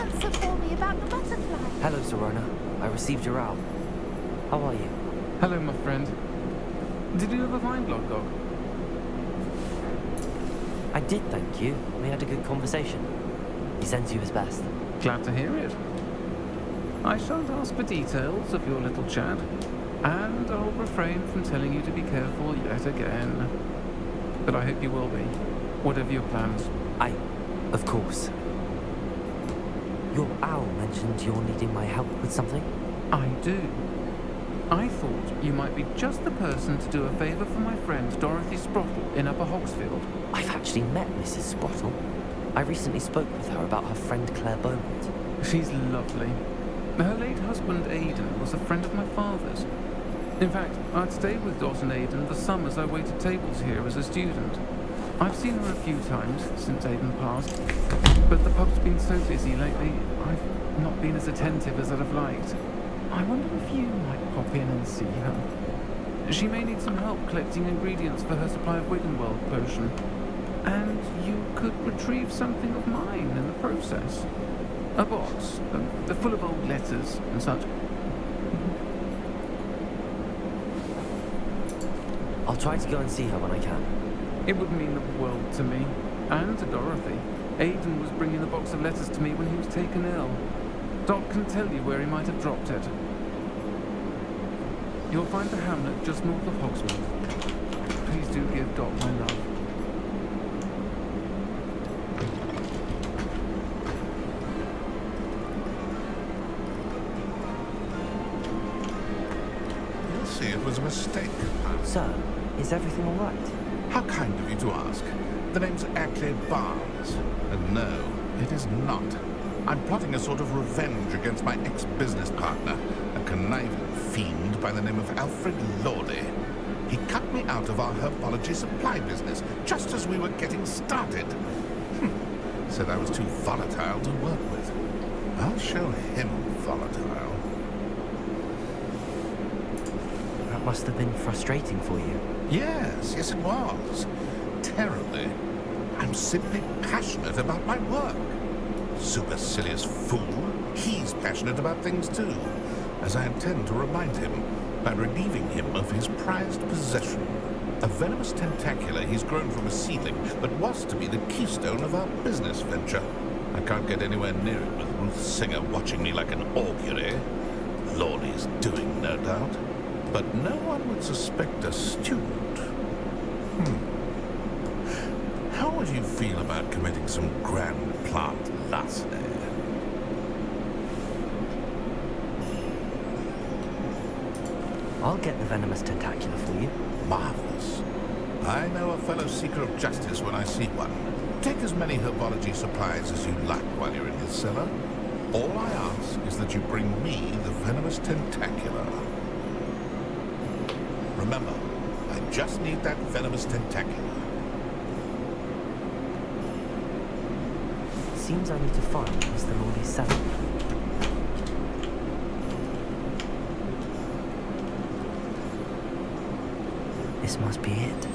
answer for me about the butterfly? Hello, Serona. I received your owl. How are you? Hello, my friend. Did you ever find Logdog? I did, thank you. We had a good conversation. He sends you his best. Glad to hear it. I shan't ask for details of your little chat, and I'll refrain from telling you to be careful yet again. But I hope you will be, whatever your plans. Of course. Your owl mentioned you're needing my help with something? I do. I thought you might be just the person to do a favour for my friend Dorothy Sprottle in Upper Hogsfield. I've actually met Mrs. Sprottle. I recently spoke with her about her friend Claire Beaumont. She's lovely. Her late husband Aidan was a friend of my father's. In fact, I'd stayed with Dot and Aidan the summers I waited tables here as a student. I've seen her a few times since Aidan passed, but the pub's been so busy lately, I've not been as attentive as I'd have liked. I wonder if you might pop in and see her. She may need some help collecting ingredients for her supply of Wiggenweld potion, and you could retrieve something of mine in the process. A box, full of old letters and such. I'll try to go and see her when I can. It would mean the world to me, and to Dorothy. Aidan was bringing the box of letters to me when he was taken ill. Dot can tell you where he might have dropped it. You'll find the hamlet just north of Hogsmeade. Please do give Dot my love. You'll see it was a mistake. Sir, is everything all right? How kind of you to ask. The name's Ackley Barnes. And no, it is not. I'm plotting a sort of revenge against my ex-business partner, a conniving fiend by the name of Alfred Lawley. He cut me out of our herbology supply business just as we were getting started. Said I was too volatile to work with. I'll show him volatile. That must have been frustrating for you. Yes, it was. Terribly. I'm simply passionate about my work. Supercilious fool. He's passionate about things too, as I intend to remind him by relieving him of his prized possession. A venomous tentacula he's grown from a seedling that was to be the keystone of our business venture. I can't get anywhere near it with Ruth Singer watching me like an augury. Lawley's doing, no doubt. But no one would suspect a student. How would you feel about committing some grand plant larceny? I'll get the venomous tentacula for you. Marvelous. I know a fellow seeker of justice when I see one. Take as many herbology supplies as you like while you're in his cellar. All I ask is that you bring me the venomous tentacula. Remember, I just need that venomous tentacula. Seems I need to find Mr. Lawley's cellar. This must be it.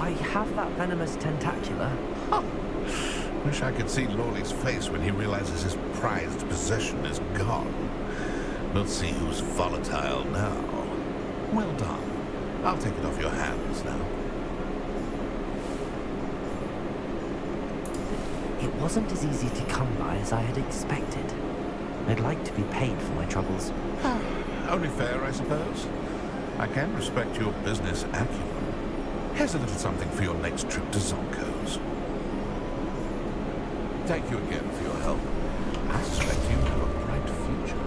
I have that venomous tentacula. Huh. Wish I could see Lawley's face when he realizes his prized possession is gone. We'll see who's volatile now. Well done. I'll take it off your hands now. It wasn't as easy to come by as I had expected. I'd like to be paid for my troubles. Only fair, I suppose. I can respect your business acumen. Here's a little something for your next trip to Zonko's. Thank you again for your help. I suspect you have a bright future.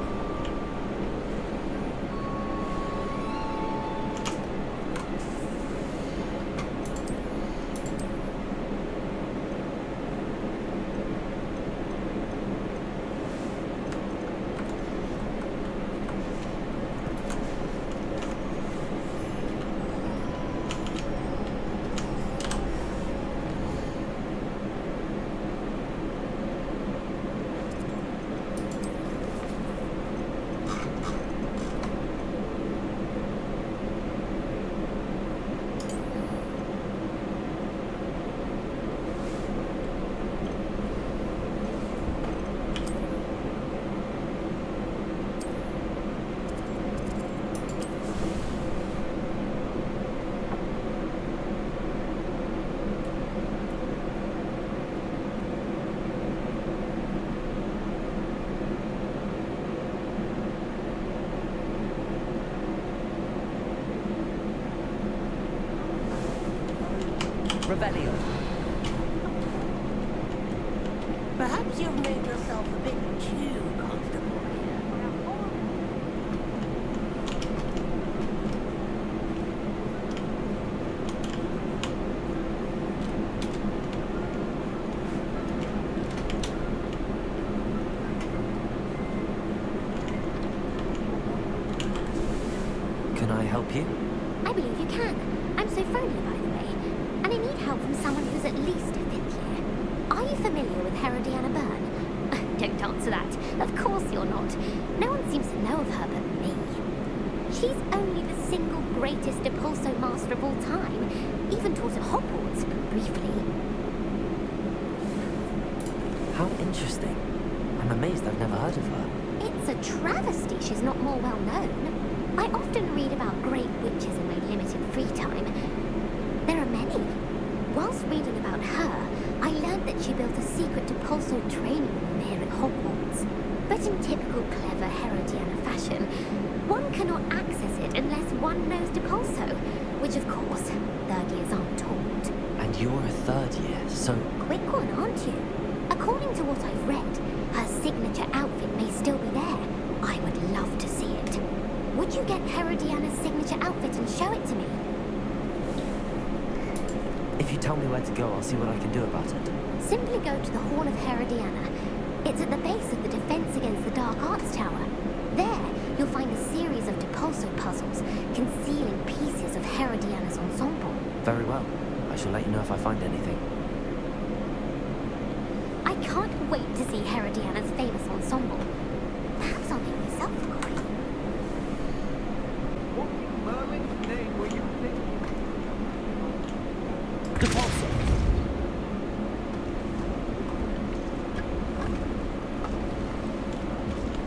Rebellion. Perhaps you've made yourself a bit too comfortable here. Can I help you? I believe you can. I'm Sophronia, by the way, and I need help from someone who's at least a fifth year. Are you familiar with Herodiana Byrne? Don't answer that. Of course you're not. No one seems to know of her but me. She's only the single greatest Depulso master of all time. Even taught at Hogwarts, briefly. How interesting. I'm amazed I've never heard of her. It's a travesty she's not more well known. I often read about great witches in my limited free time. There are many. Whilst reading about her, I learned that she built a secret Depulso training room here at Hogwarts. But in typical clever Herodiana fashion, one cannot access it unless one knows Depulso, which of course, third years aren't taught. And you're a third year, so... Quick one, aren't you? According to what I've read, her signature outfit may still be there. I would love to see it. Would you get Herodiana's signature outfit and show it to me? If you tell me where to go, I'll see what I can do about it. Simply go to the Hall of Herodiana. It's at the base of the Defense Against the Dark Arts Tower. There, you'll find a series of Depulso puzzles concealing pieces of Herodiana's ensemble. Very well. I shall let you know if I find anything. I can't wait to see Herodiana's famous ensemble. Perhaps I'll make myself a copy. What in Merlin's name were you thinking? Depulso!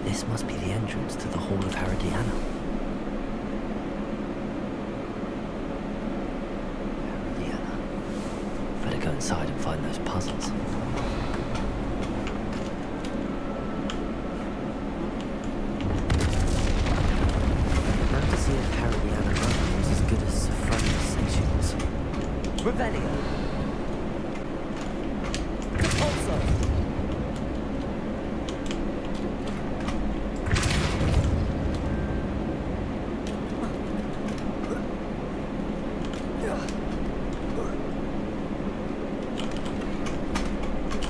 This must be the entrance to the Hall of Herodiana. Herodiana. Better go inside and find those puzzles. Now to see if Herodiana Byrne was as good as Sophronia said she was. Revelio! Depulso!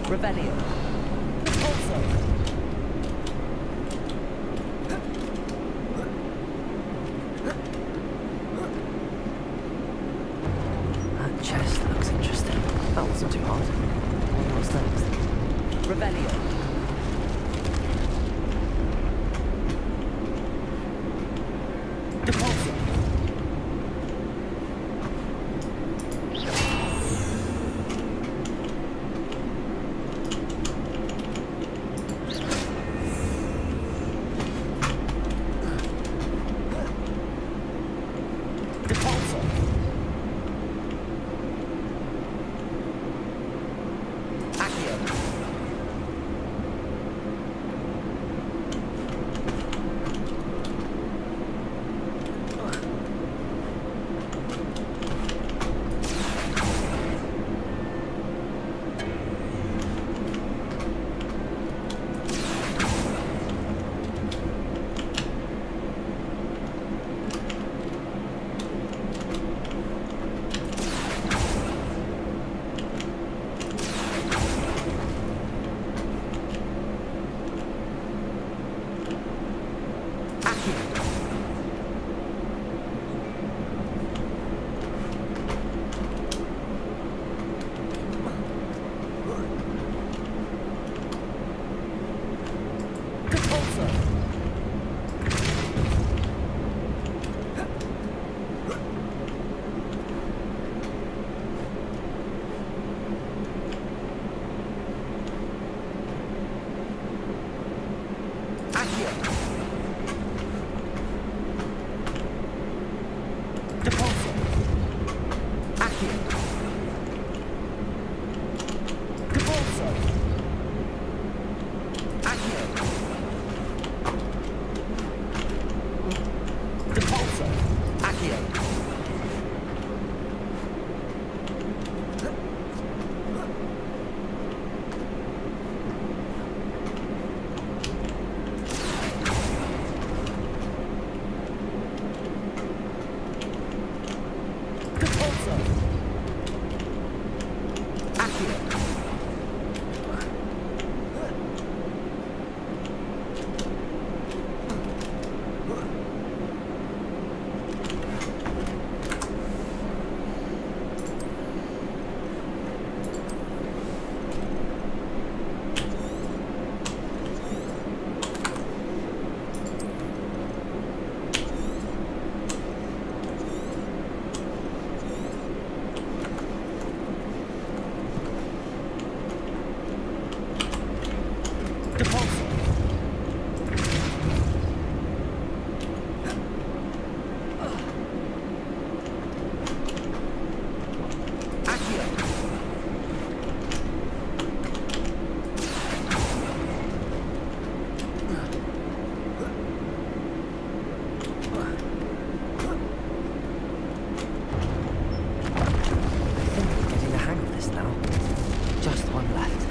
Revelio. Depulso. That chest looks interesting. That wasn't too hard. What's next? Revelio. Depulso. left.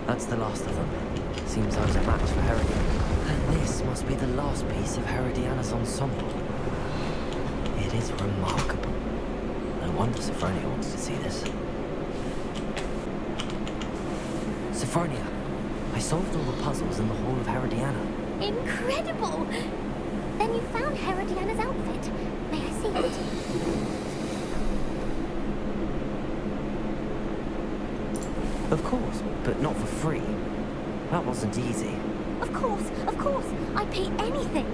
That's the last of them. Seems I was a match for Herodiana. And this must be the last piece of Herodiana's ensemble. It is remarkable. No wonder Sophronia wants to see this. Sophronia, I solved all the puzzles in the Hall of Herodiana. Incredible! Then you found Herodiana's outfit. May I see it? Of course, but not for free. That wasn't easy. Of course, I'd pay anything.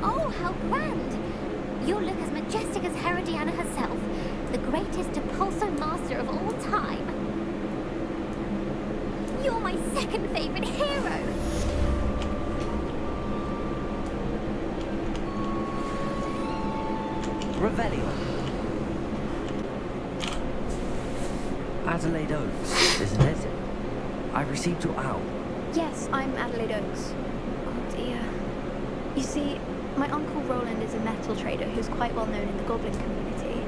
Oh, how grand! You'll look as majestic as Herodiana herself, the greatest Depulso master of all time. You're my second favorite hero! Revelio. Adelaide Oaks, isn't it? I received your owl. Yes, I'm Adelaide Oaks. Oh dear. You see, my uncle Roland is a metal trader who's quite well known in the goblin community.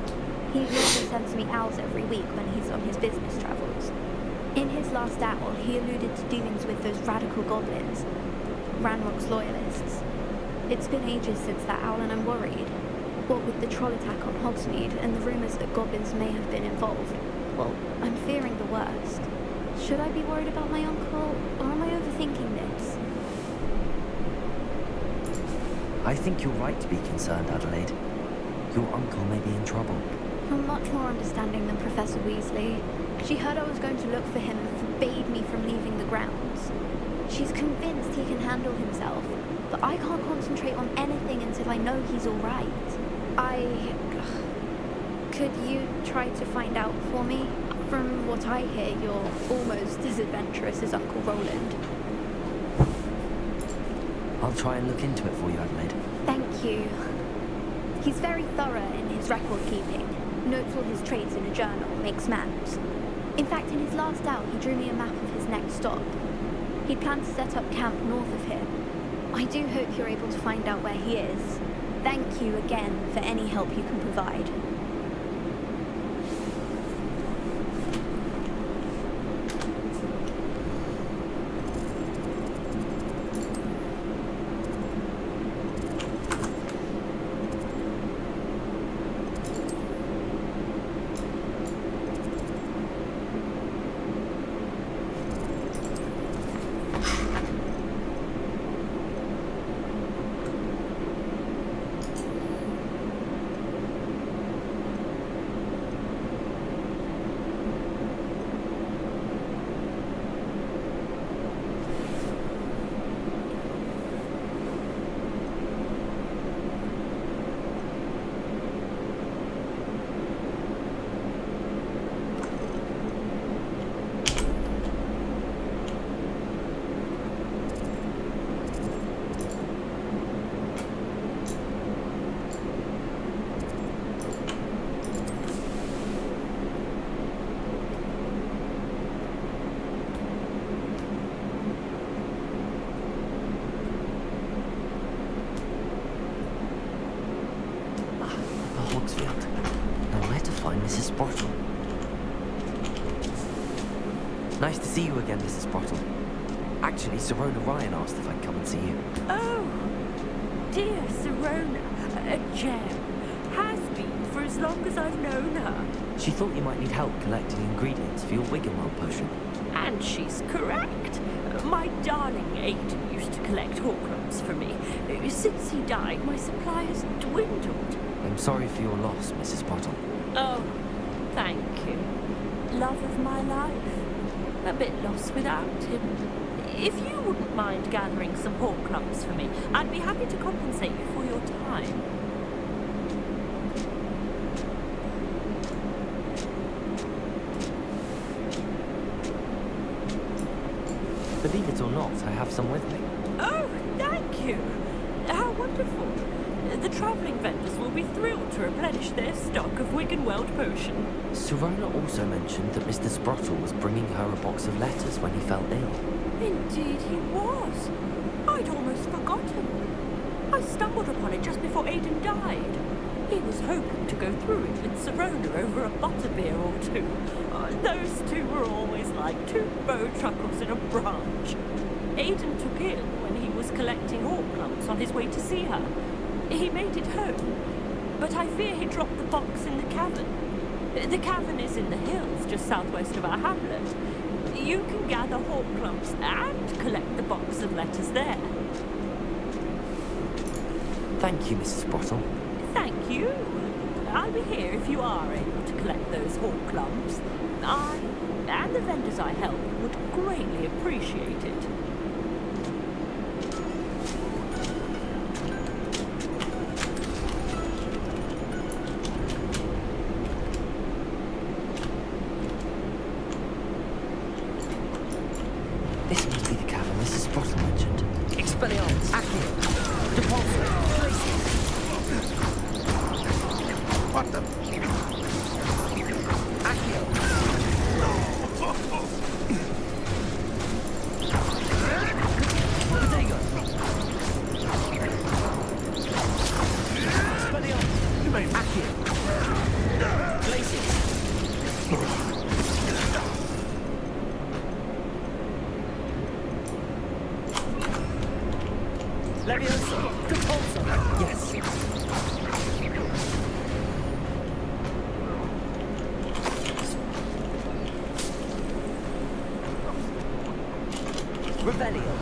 He usually sends me owls every week when he's on his business travels. In his last owl, he alluded to dealings with those radical goblins, Ranrock's loyalists. It's been ages since that owl and I'm worried. What with the troll attack on Hogsmeade and the rumours that goblins may have been involved, well, I'm fearing the worst. Should I be worried about my uncle, or am I overthinking this? I think you're right to be concerned, Adelaide. Your uncle may be in trouble. You're much more understanding than Professor Weasley. She heard I was going to look for him and forbade me from leaving the grounds. She's convinced he can handle himself, but I can't concentrate on anything until I know he's all right. Could you try to find out for me? From what I hear, you're almost as adventurous as Uncle Roland. I'll try and look into it for you, Adelaide. Thank you. He's very thorough in his record keeping. Notes all his trades in a journal, makes maps. In fact, in his last out, he drew me a map of his next stop. He'd planned to set up camp north of here. I do hope you're able to find out where he is. Thank you again for any help you can provide. Mrs. Sprottle. Nice to see you again, Mrs. Sprottle. Actually, Sirona Ryan asked if I'd come and see you. Oh, dear Sirona, a gem. Has been for as as long as I've known her. She thought you might need help collecting ingredients for your Wiggenweld potion. And she's correct. My darling Aiden used to collect Horcrux for me. Since he died, my supply has dwindled. I'm sorry for your loss, Mrs. Potter. Oh, thank you. Love of my life. A bit lost without him. If you wouldn't mind gathering some Horcrux for me, I'd be happy to compensate you for your time. Believe it or not, I have some with me. Oh, thank you. How wonderful. The travelling vendors will be thrilled to replenish their stock of Wiggenweld potion. Serona also mentioned that Mr. Sprottle was bringing her a box of letters when he fell ill. Indeed he was. I'd almost forgotten. I stumbled upon it just before Aiden died. He was hoping to go through it with Serona over a butterbeer or two. Those two were always like two bow truckles in a branch. Aiden took ill when he was collecting Horcrux on his way to see her. He made it home, but I fear he dropped the box in the cavern. The cavern is in the hills just southwest of our hamlet. You can gather Horcrux and collect the box of letters there. Thank you, Mrs. Sprottle. Thank you. I'll be here if you are able to collect those Horcrux. I and the vendors I help would greatly appreciate it. This must be the cavern Mrs. Sprottle mentioned. Expelliarmus! Accio! Depulso! Glacius! What the? Accio! Potato! Expelliarmus! You made Accio! Glacius! Levioso! Depulso! Yes! Revelio!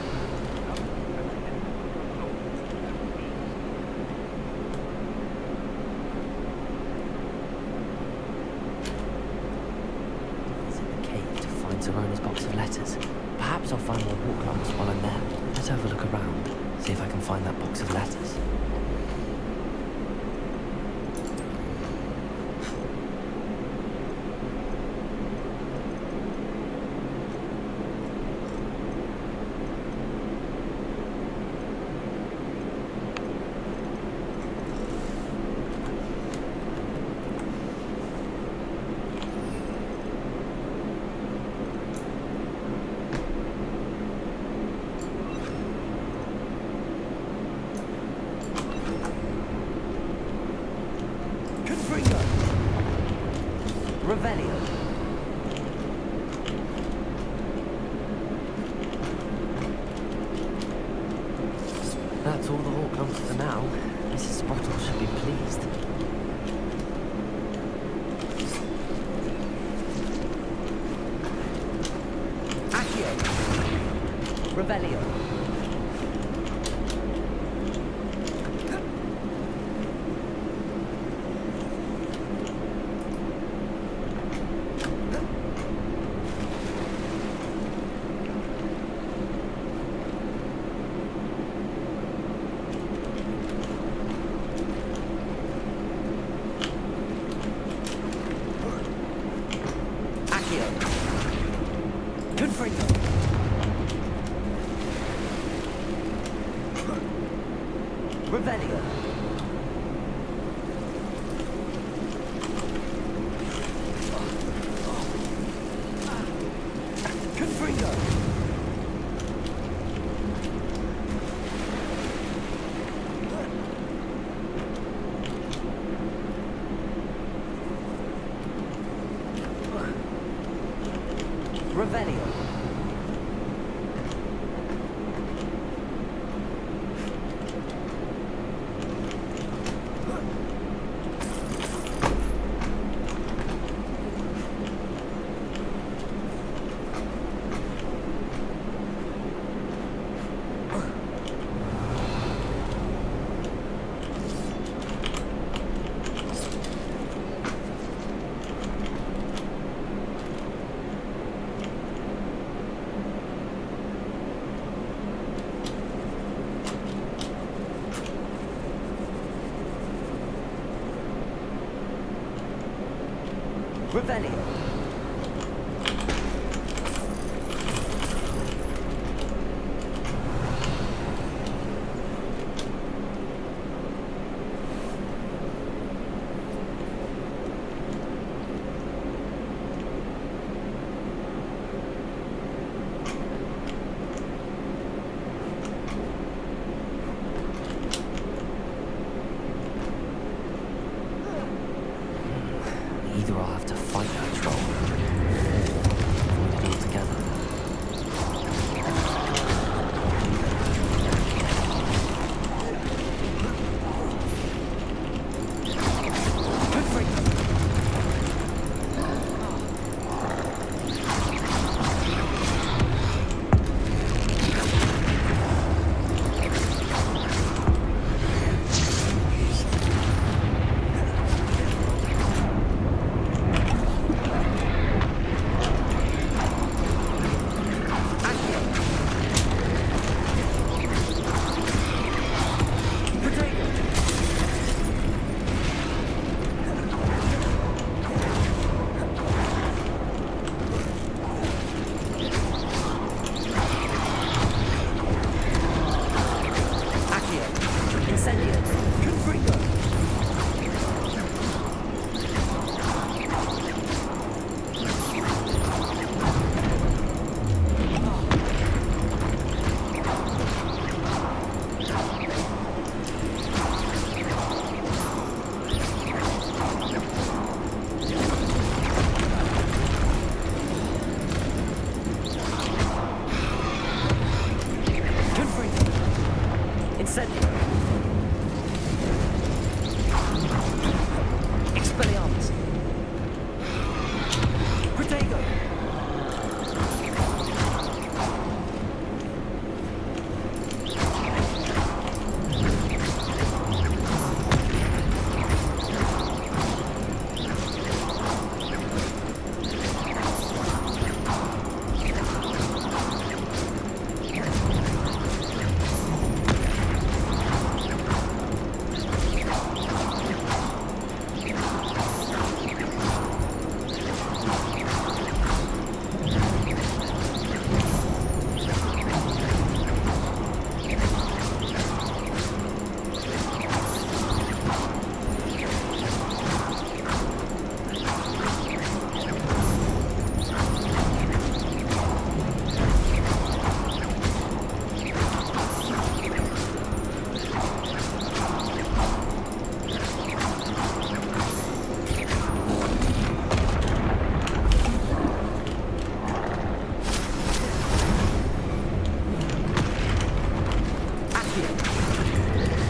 Visit the cave to find Serona's box of letters. Perhaps I'll find more Horcrux while I'm there. Let's have a look around, see if I can find that box of letters. Revelio. That's all the Horcrux for now. Mrs. Sprottle should be pleased. Accio. Revelio. Revelio. Confringo. Revelio. Revelio. Either I'll have to fight that troll, or avoid it altogether. Good for you. Incendio. Expelliarmus. Protego.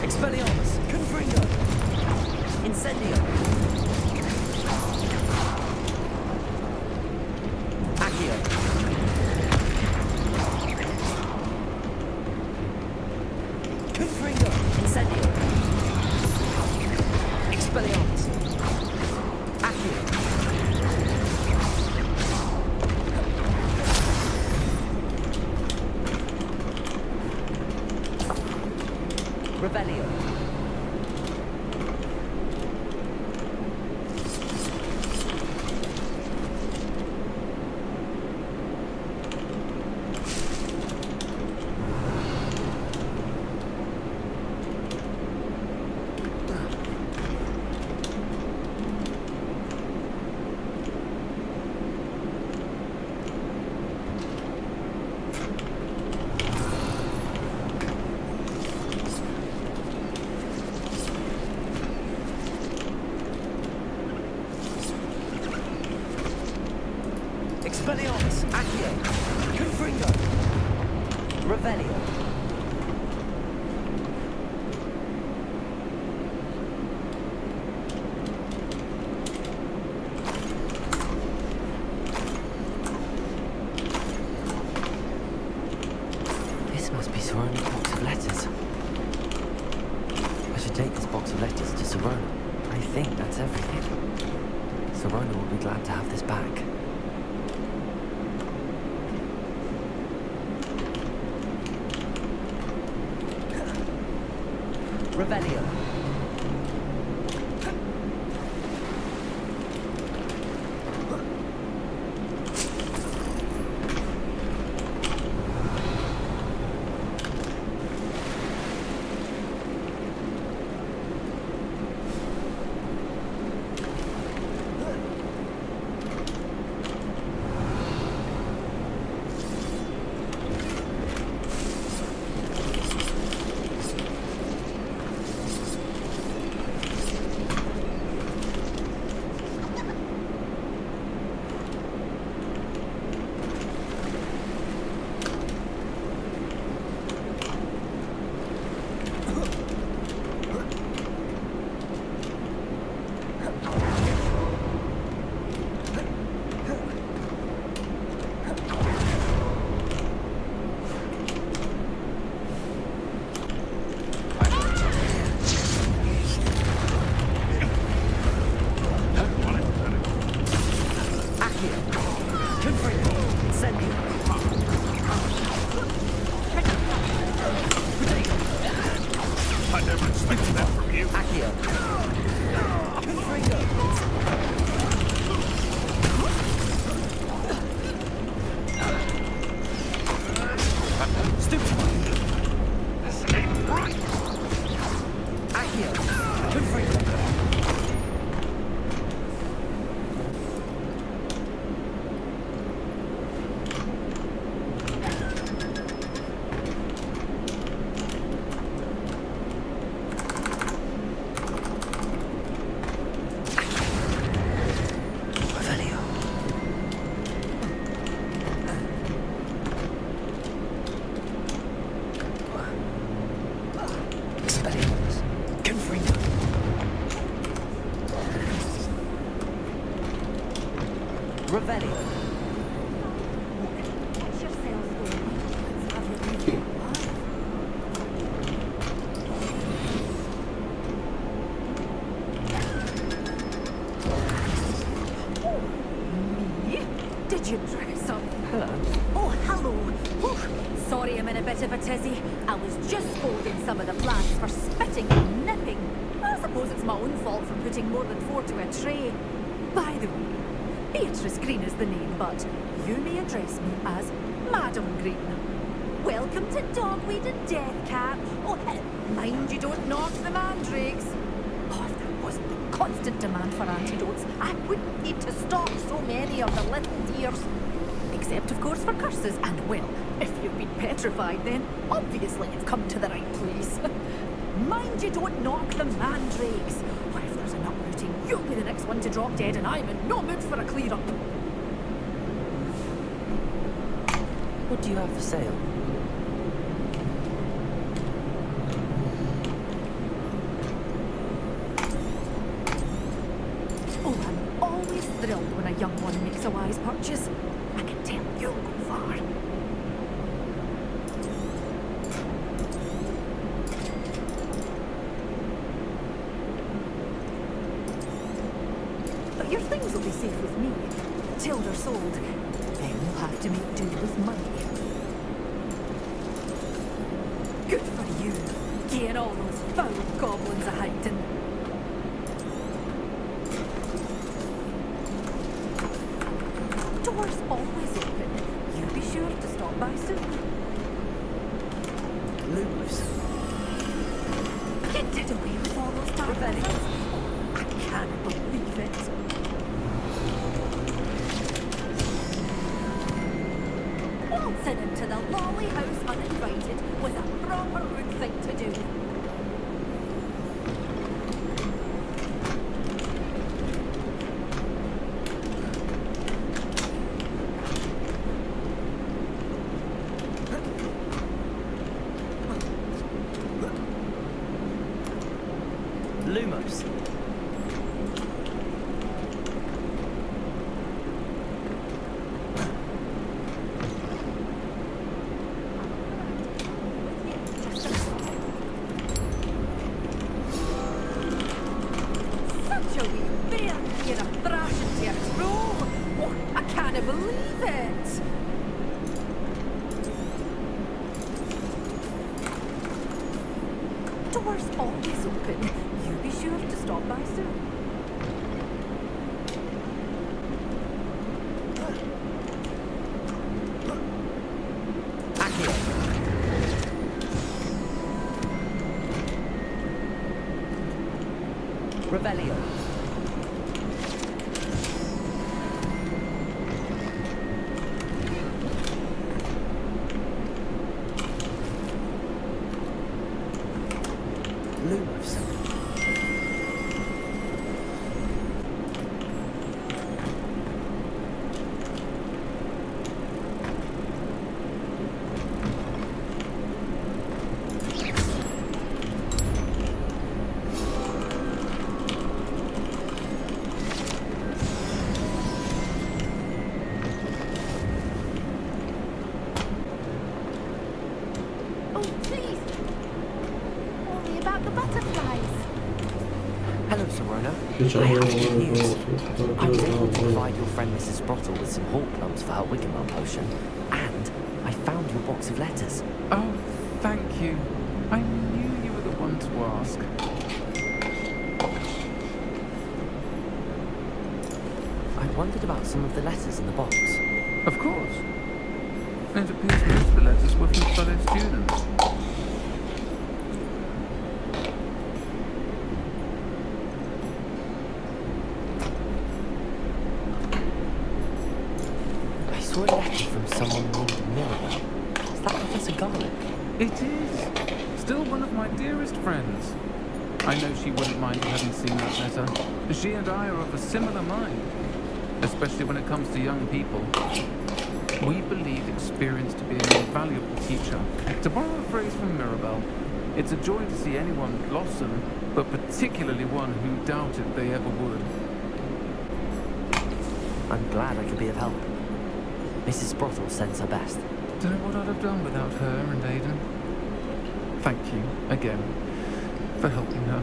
Expelliarmus. Confringo. Incendio. Accio. Confringo. Incendio. Expelliarmus. Accio. Revelio. Expelliarmus. Accio. Confringo. Revelio. This must be Sorona's box of letters. I should take this box of letters to Sorona. I think that's everything. Sorona will be glad to have this back. Revelio. Revelio. Get yourself going. Let's have your meeting. Me? Did you dress up? Hello. Oh, hello. Whew. Sorry I'm in a bit of a tizzy. I was just scolding some of the plants for spitting and nipping. I suppose it's my own fault for putting more than 4 to a tray. By the way, Beatrice Green is the name, but you may address me as Madam Green. Welcome to Dogweed and Death Cat. Oh, mind you don't knock the mandrakes. Oh, if there wasn't the constant demand for antidotes, I wouldn't need to stock so many of the little dears. Except, of course, for curses. And, well, if you've been petrified, then obviously you've come to the right place. Mind you don't knock the mandrakes. Or if there's an uprooting, you'll be the next one to drop dead, and I'm in no mood for a clear-up. What do you have for sale? Oh, I'm always thrilled when a young one makes a wise purchase. I can tell you'll go far. But your things will be safe with me. Till they're sold, then you'll have to make do with money. Good for you, getting all those foul goblins a hiding. Doors always open. You be sure to stop by soon. Lumos. You did away with all those targets. I can't believe it. Waltzing into the lolly house uninvited was a proper good thing to do. Lumos. Such a wee bear being a thrashing to its roll. Oh, I can't believe it. Doors always open. You be sure to stop by soon. Accio. Revelio. Lumos. Oh, please. Only about the butterflies. Hello, Sorona. Which I I have good news. I was able to don't provide your friend Mrs. Sprottle with some hawk plums for her Wiggenwell potion, and I found your box of letters. Oh, thank you. I knew you were the one to ask. I wondered about some of the letters in the box. Of course. It appears most of the letters were from fellow students. I saw a letter from someone named Mirabelle. Is that Professor Garlic? It is. Still one of my dearest friends. I know she wouldn't mind you having seen that letter. She and I are of a similar mind, especially when it comes to young people. We believe experience to be an invaluable teacher. To borrow a phrase from Mirabelle, it's a joy to see anyone blossom, but particularly one who doubted they ever would. I'm glad I could be of help. Mrs. Sprothel sends her best. Don't know what I'd have done without her and Aidan. Thank you, again, for helping her,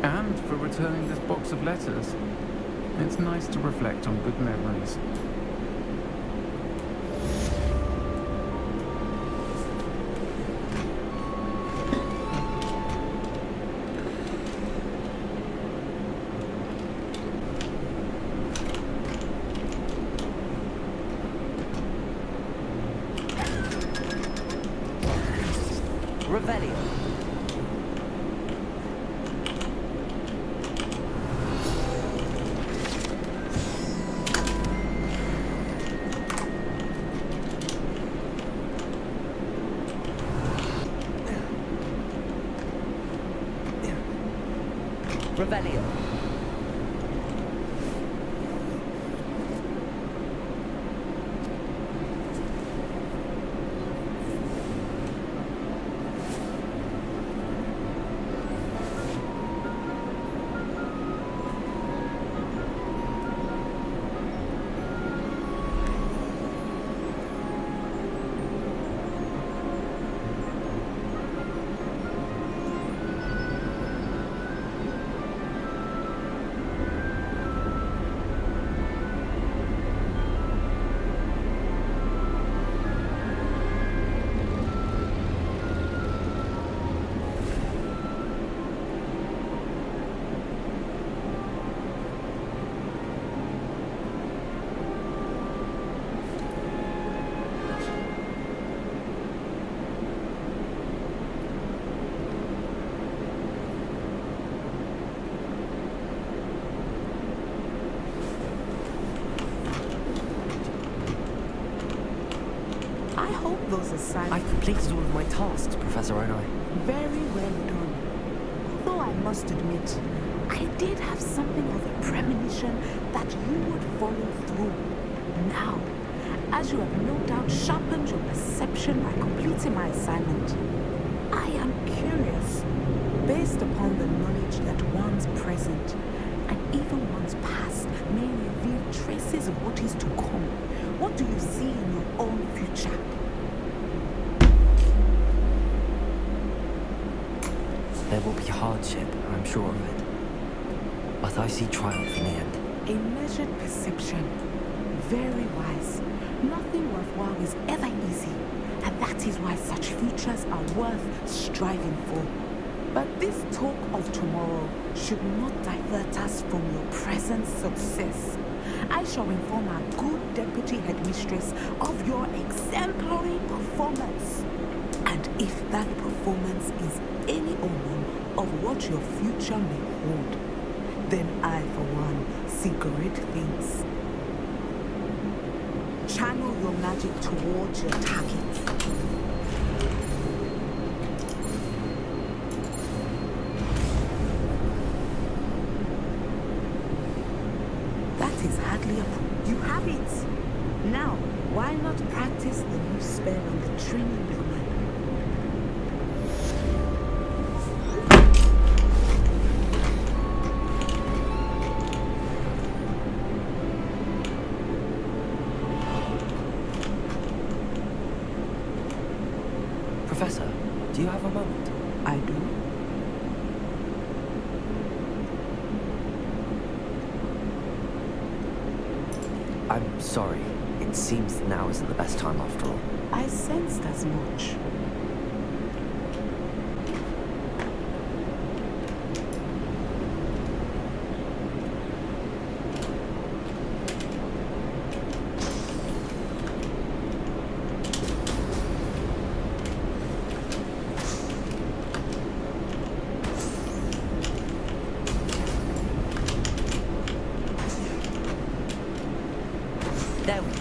and for returning this box of letters. It's nice to reflect on good memories. Revelio. Revelio. Those assignments. I've completed all of my tasks, Professor Onai. Very well done. Although I must admit, I did have something of a premonition that you would follow through. Now, as you have no doubt sharpened your perception by completing my assignment, I am curious, based upon the knowledge that one's present and even one's past may reveal traces of what is to come. What do you see in your own future? There will be hardship, I'm sure of it. But I see triumph in the end. A measured perception. Very wise. Nothing worthwhile is ever easy, and that is why such futures are worth striving for. But this talk of tomorrow should not divert us from your present success. I shall inform our good deputy headmistress of your exemplary performance. And if that performance is any omen of what your future may hold, then I, for one, see great things. Channel your magic towards your target. That is hardly a problem. You have it. Now, why not practice the new spell on the training woman? Professor, do you have a moment? I do. I'm sorry. It seems now isn't the best time after all. I sensed as much. There we go.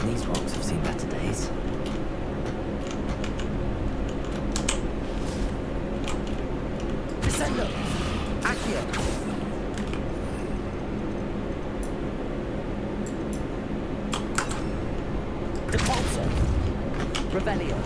These rocks have seen better days. Descendo! Accio! Depulso! Revelio!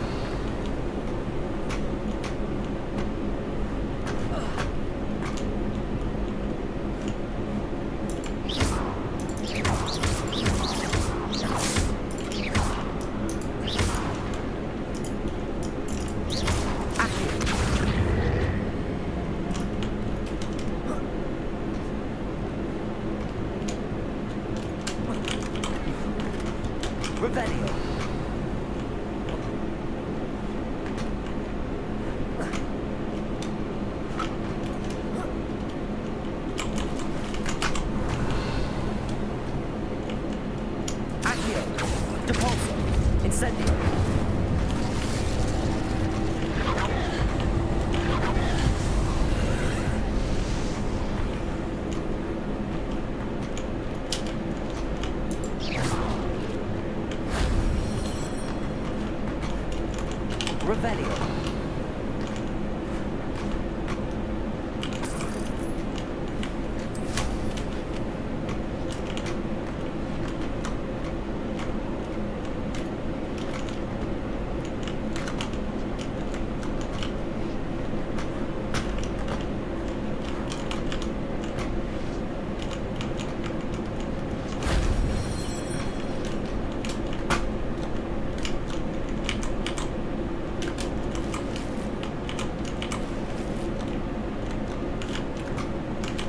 Revelio.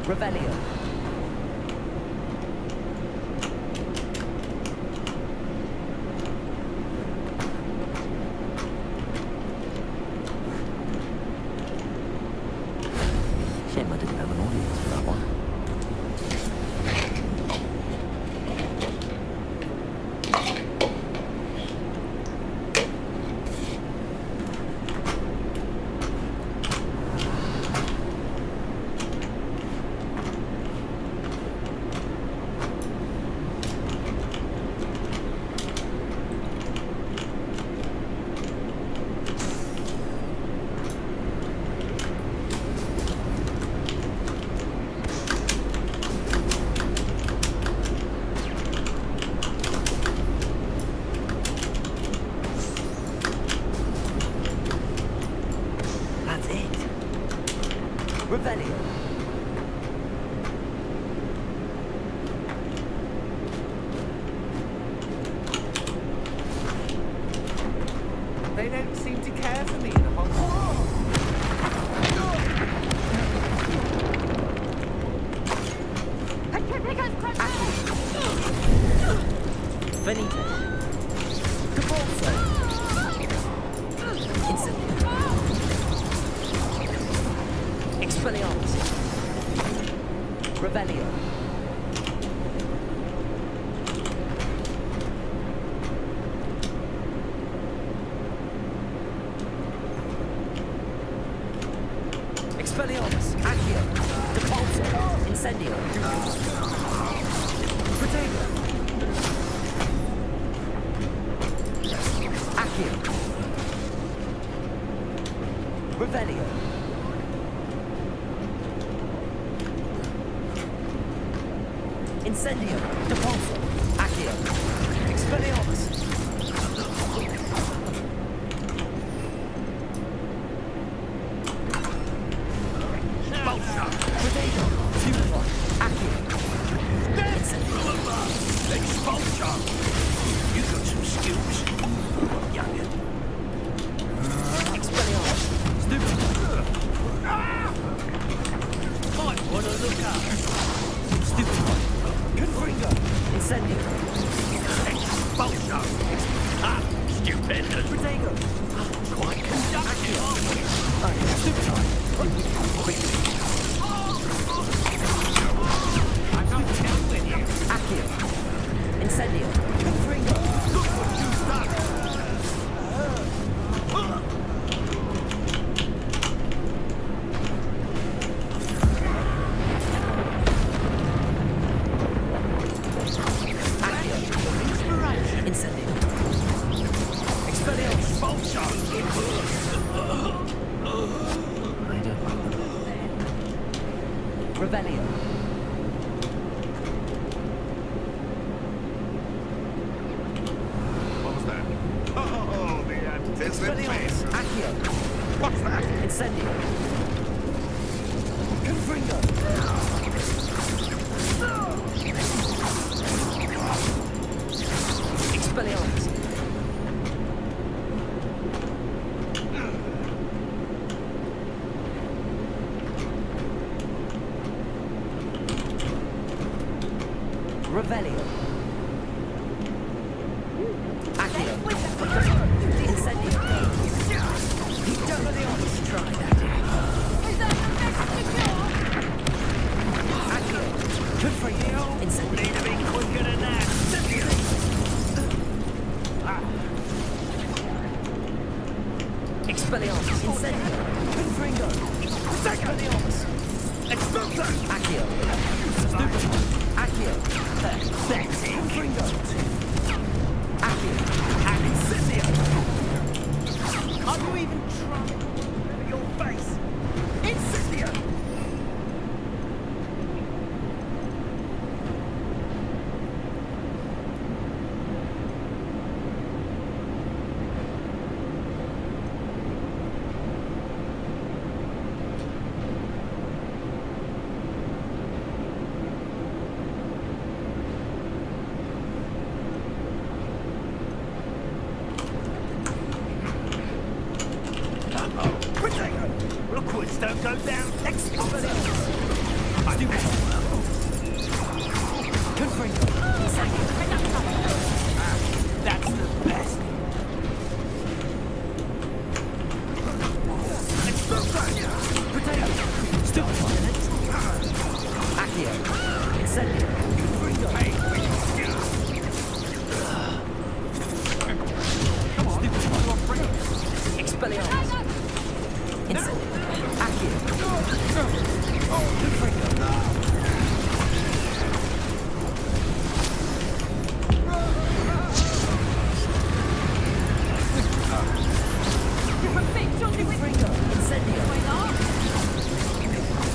Revelio. Shame I didn't have an audience for that one. That's it. Revelio. They don't seem to care for me in Hogwarts. Venite. Caporso. Incendio. Expelliarmus. Revelio. Expelliarmus. Accio. Depulso. Incendio. Protego. Accio. Revelio. Incendio. Depulso. Accio. Expelliarmus. Protego. Fumify. Accio. Incendio. Expulsion! You got some skills, youngin. Expelliarmus. Stupefy. Might want to look up. Stupefy. Confringo. Incendio. Expulsion! Ah, stupendous. Protego. Quite conductive. Stupefy. I'm not dealing with you. Accio. Incendio. Confringo. Look what you've done. Accio. Incendio. Expelliarmus. Expulsion! I don't like them. Revelio. What was that? Oh, the Expelliarmus. anticipation. Accio. What's that? Incendio. Confringo. Expelliarmus. Revelio. Accio. Incendio. Domination. Try that. Accio. Confringo. Incendio. Need to be quicker than that. Expelliarmus. Incendio. Confringo. Expelliarmus. Expulsion! Accio. Stupefy. Accio. Hogwarts don't go down. Explode. That's the best. Accio. Incendio. Expelliarmus. Incendio. Accio.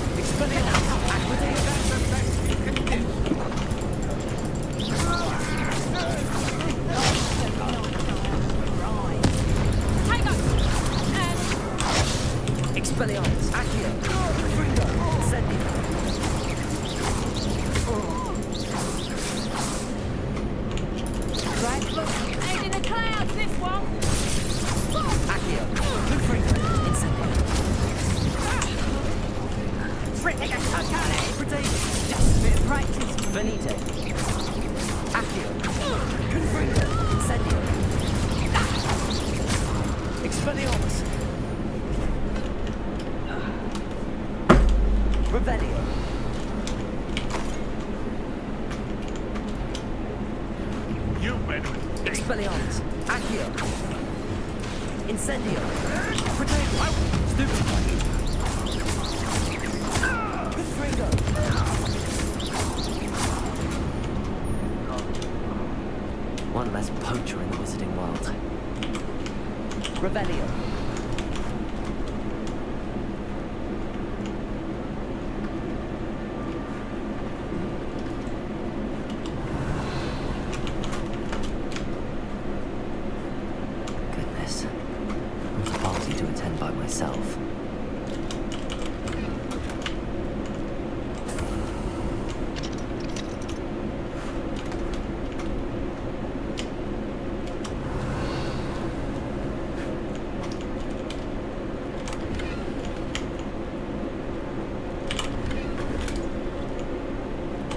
Incendio. Expelliarmus. Expelliarmus. Accio. Incendio. Right, look, head in the clouds, this one. Accio. Incendio. Just a bit of practice. Venite. Accio. Incendio. Expelliarmus. Revelio. You better. Expelliarmus. Accio. Incendio. Protego. Stupefy. Confringo. One less poacher in the wizarding world. Revelio. Goodness. It was a party to attend by myself.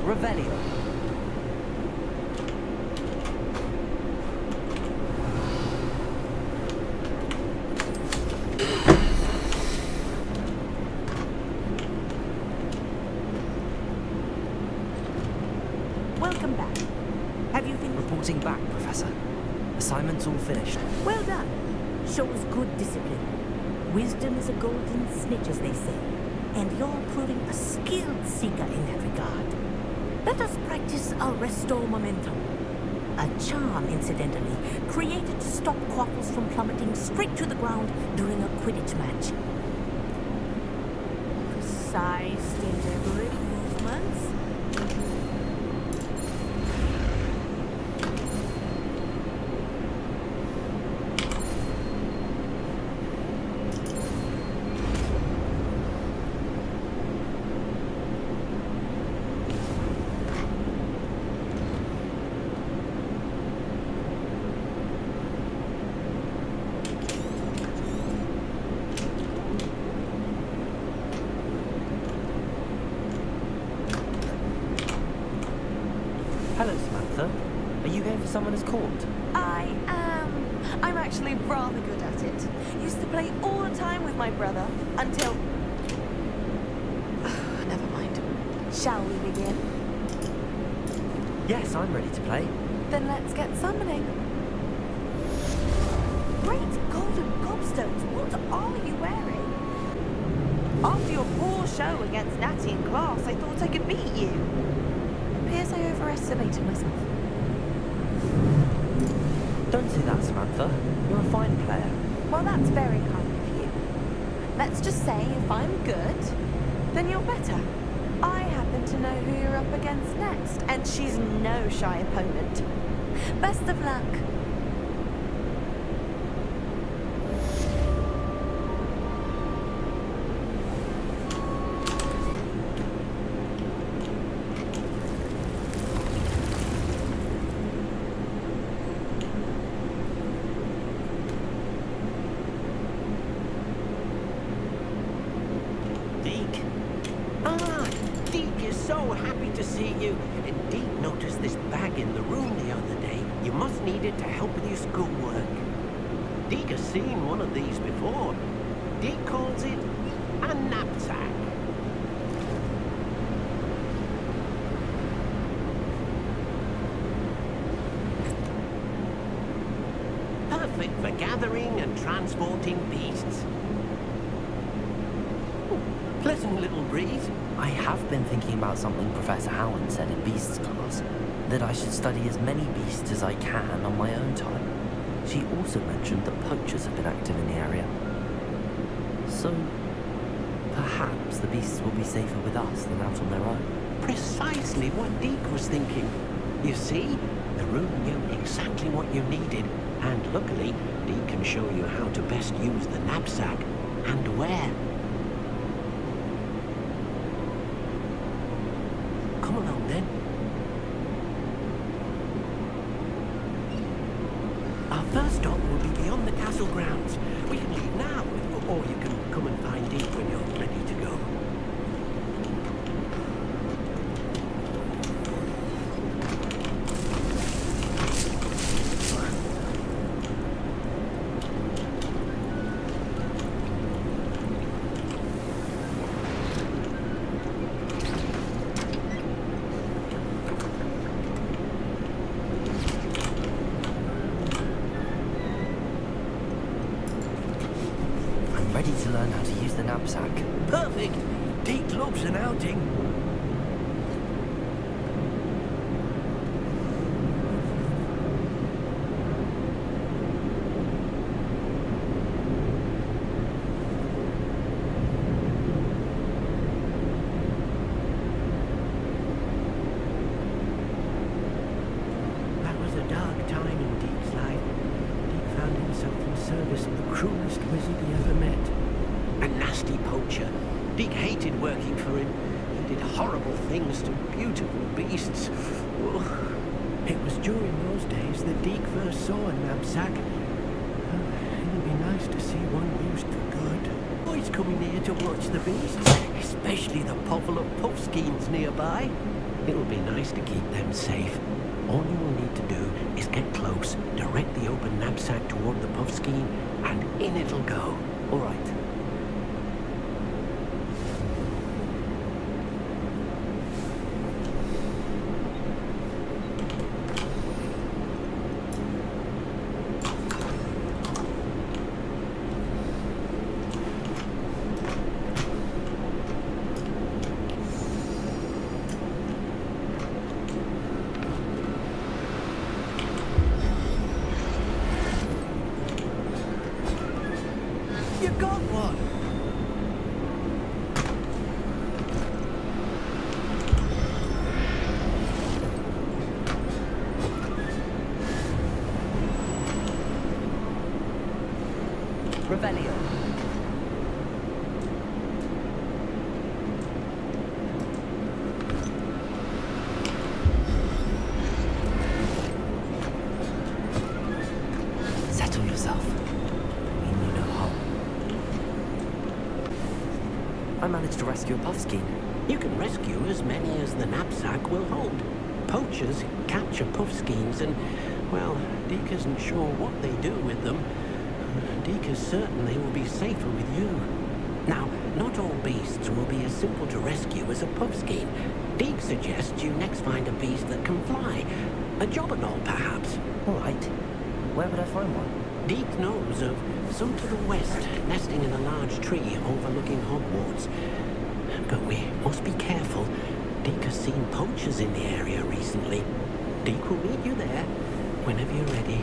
Revelio. Welcome back. Have you finished? Reporting back, Professor. Assignment's all finished. Well done. Shows good discipline. Wisdom is a golden snitch, as they say. And you're proving a skilled seeker in that regard. Let us practice Arresto Momentum. A charm, incidentally, created to stop quaffles from plummeting straight to the ground during a Quidditch match. Precise, deliberate movements. Hello, Samantha. Are you here for someone as called? I am. I'm actually rather good at it. Used to play all the time with my brother until... Never mind. Shall we begin? Yes, I'm ready to play. Then let's get summoning. Great golden gobstones, what are you wearing? After your poor show against Natty in class, I thought I could beat you. Appears I overestimated myself. Don't say that, Samantha. You're a fine player. Well, that's very kind of you. Let's just say if I'm good, then you're better. I happen to know who you're up against next, and she's no shy opponent. Best of luck. Deke. Ah, Deke is so happy to see you. Deke noticed this bag in the room the other day. You must need it to help with your schoolwork. Deke has seen one of these before. Deke calls it a knapsack. Perfect for gathering and transporting beasts. Pleasant little breeze. I have been thinking about something Professor Howland said in Beasts class, that I should study as many beasts as I can on my own time. She also mentioned that poachers have been active in the area. So, perhaps the beasts will be safer with us than out on their own. Precisely what Deke was thinking. You see, the room knew exactly what you needed, and luckily, Deke can show you how to best use the knapsack and where. Come along then. Our first stop will be beyond the castle grounds. We can leave now, or you can come and find Deke when you're ready to go. Ready to learn how to use the knapsack. Perfect! Deke loves an outing. That was a dark time in Deke's life. Deke found himself in service of the cruelest wizard he ever met. A nasty poacher. Deke hated working for him. He did horrible things to beautiful beasts. Oh. It was during those days that Deke first saw a knapsack. It'd be nice to see one used for good. Boys coming here to watch the beasts, especially the povel of puffskeins nearby. It'll be nice to keep them safe. All you will need to do is get close, direct the open knapsack toward the puffskein, and in it'll go. All right. You got one! Revelio. Settle yourself. Mean you no harm. I managed to rescue a puffskein. You can rescue as many as the knapsack will hold. Poachers capture puffskeins and, well, Deke isn't sure what they do with them. Deke is certain they will be safer with you. Now, not all beasts will be as simple to rescue as a puffskein. Deke suggests you next find a beast that can fly. A jobberknoll, perhaps. All right. Where would I find one? Deke knows of some to the west, nesting in a large tree overlooking Hogwarts. But we must be careful. Deke has seen poachers in the area recently. Deke will meet you there whenever you're ready.